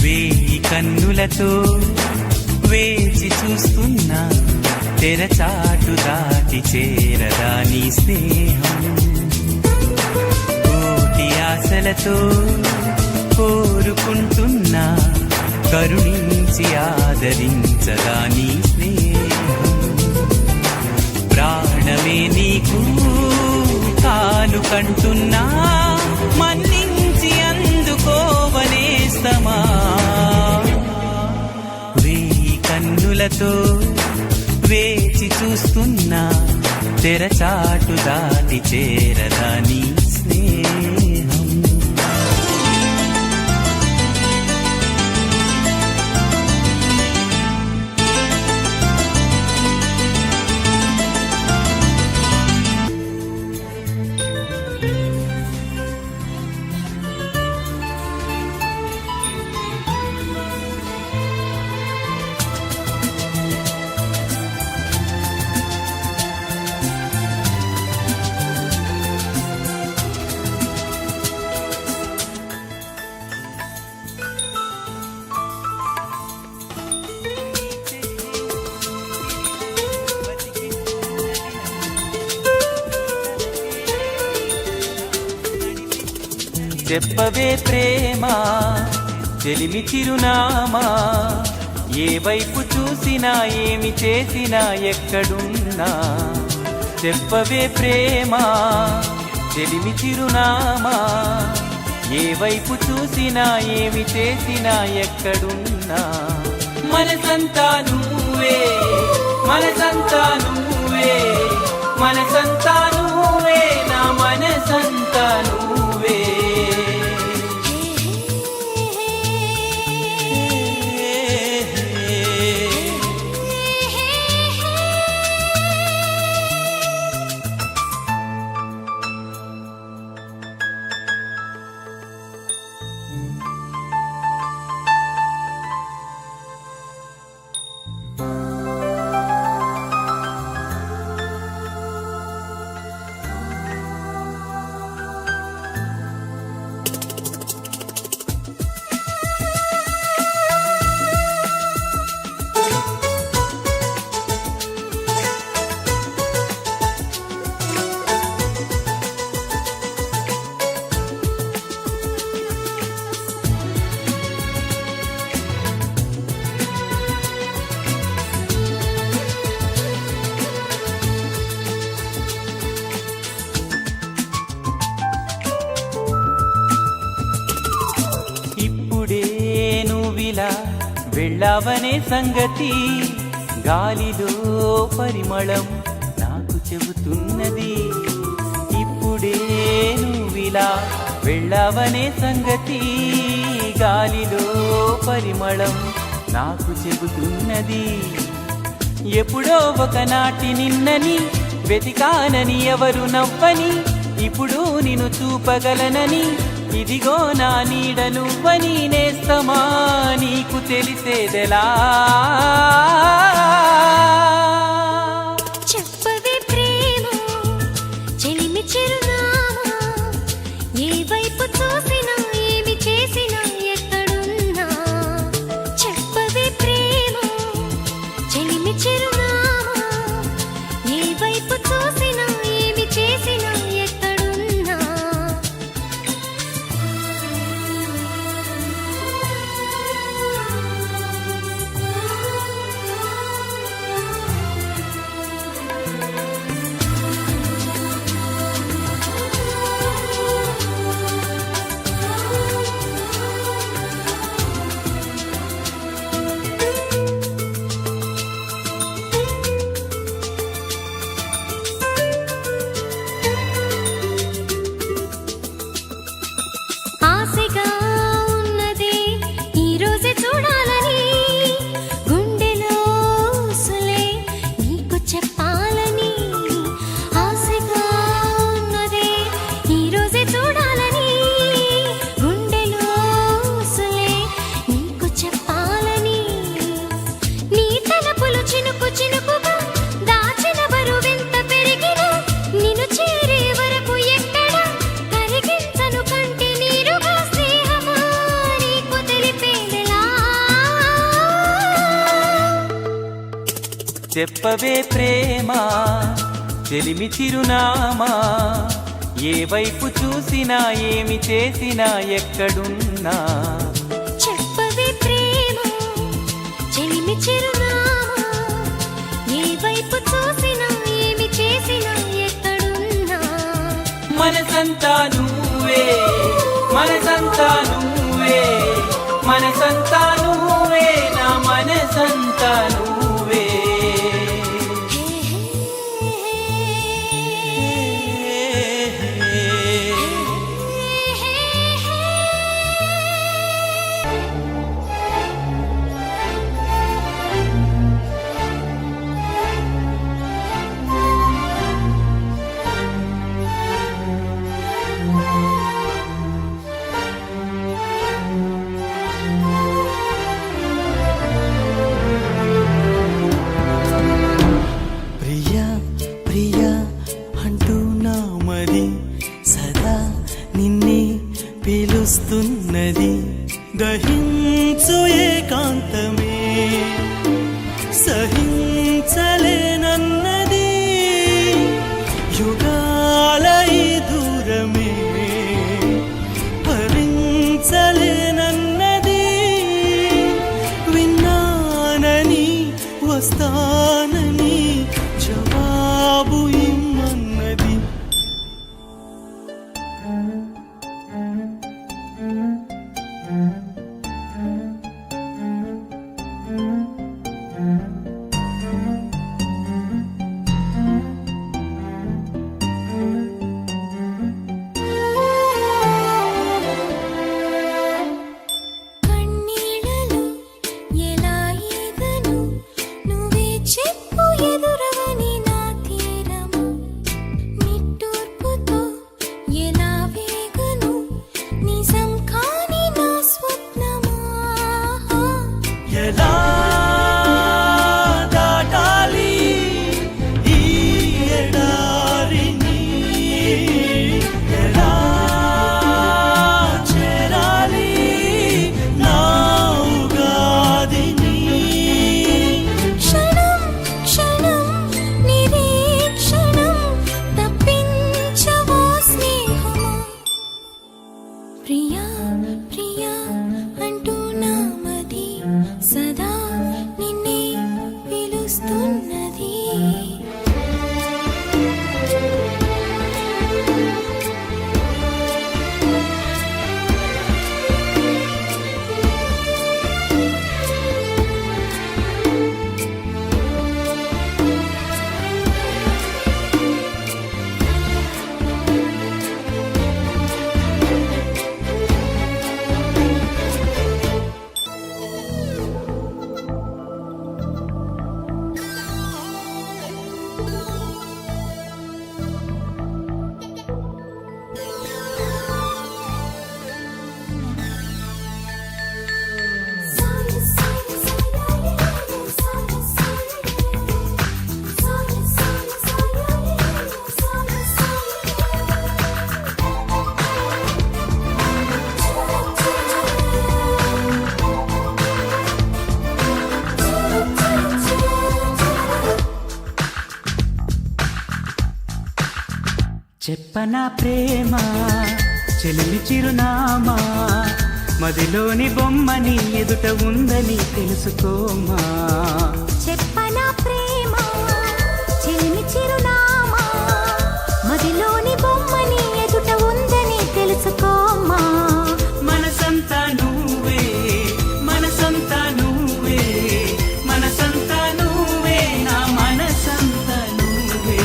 వేయి కన్నులతో వేచి చూస్తున్నా తెరచాటు దాటి చేరదా నీ స్నేహం. కోటి ఆశలతో కోరుకుంటున్నా కరుణించి ఆదరించదా నీ స్నేహం. ప్రాణమే నీకు కాలు కంటున్నా మన్నించి అందుకోవనేస్తమా. వేయి కన్నులతో వేచి చూస్తున్నా తెరచాటు దాటి చేరదా నీ స్నేహం. చెప్పవే ప్రేమ చెలిమి చిరునామా, ఏ వైపు చూసినా ఏమి చేసినా ఎక్కడున్నా. చెప్పవే ప్రేమ చెలిమి చిరునామా, ఏ వైపు చూసినా ఏమి చేసినా ఎక్కడున్నా. మనసంతా నువ్వే మనసంతా నువ్వే మనసంతా నువ్వే నా మనసంతా నువ్వే. వెళ్ళావనే సంగతి గాలిలో పరిమళం నాకు చెబుతున్నది. ఇప్పుడే నువ్విలా వెళ్ళావనే సంగతి గాలిలో పరిమళం నాకు చెబుతున్నది. ఎప్పుడో ఒకనాటి నిన్నని వెతికానని ఎవరు నవ్వని, ఇప్పుడు నిన్ను చూపగలనని ఇదిగో నా నీడ నువ్వని నేస్తమా నీకు తెలిసేదెలా. చెప్పవే ప్రేమ చెలిమి చిరునామా, ఏ వైపు చూసినా ఏమి చేసినా ఎక్కడున్నా. చెప్పవే ప్రేమ చెలిమి చిరునామా, ఏ వైపు చూసినా ఏమి చేసినా ఎక్కడున్నా. చెప్పవే ప్రేమ చెలిమి చిరునామా, ఏ వైపు చూసినా ఏమి చేసినా ఎక్కడున్నా. చెప్పవే ప్రేమ చెలిమి చిరునామా, ఏ వైపు చూసినా ఏమి చేసినా ఎక్కడున్నా. మనసంతా నువ్వే, మనసంతా నువ్వే, మనసంతా నువ్వే, నా మనసంతా నువ్వే. ప్రియా ప్రియా అంటూ నా మరి సదా నిన్నే పిలుస్తున్నది. దహించు ఏకాంతమే సహించలేనన్నది, యుగాల ఈ దూరమే భరించలేనన్నది. విన్నానని వస్తానని జవాబు ఇమ్మన్నది. కన్నీళ్ళలో ఎలా ఈగను నువ్వే చెప్పు ఎదురవని నా తీరము, నిట్టూర్పుతో ఎలా వేగను నిజం కాని నా స్వప్నమా. ఎలా దాటాలి ఈ ఎడారిని, ఎలా చేరాలి నా ఉగాదిని. క్షణం క్షణం నిరీక్షణం తప్పించవా స్నేహమా. ప్రియా ప్రియా అంటూ నా మది సదా నిన్నే పిలుస్తున్నది. చెప్పనా ప్రేమ చెలిమి చిరునామా, మదిలోని బొమ్మని ఎదుట ఉందని తెలుసుకోమా. చెప్పనా ప్రేమ చెలిమి చిరునామా, మదిలోని బొమ్మని ఎదుట ఉందని తెలుసుకోమా. మనసంతా నువ్వే, మనసంతా నువ్వే, మనసంతా నువ్వే, నా మనసంతా నువ్వే.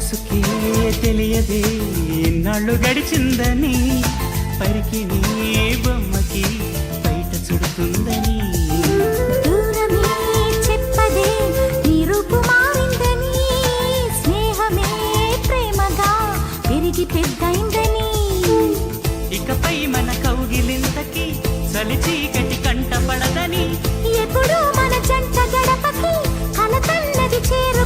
వయసుకే తెలియదే ఎన్నాళ్ళు గడిచిందని పరికి నీ బొమ్మకి బయట చుడుతుందని దూరమే చెప్పదే నీ రూపు మారిందని స్నేహమే ప్రేమగా పెరిగి పెద్దయిందని ఇకపై మన కౌగిలింతకి చలి చీకటి కంట పడదని ఎప్పుడు మన జంట గడపకి కలతన్నది చేరు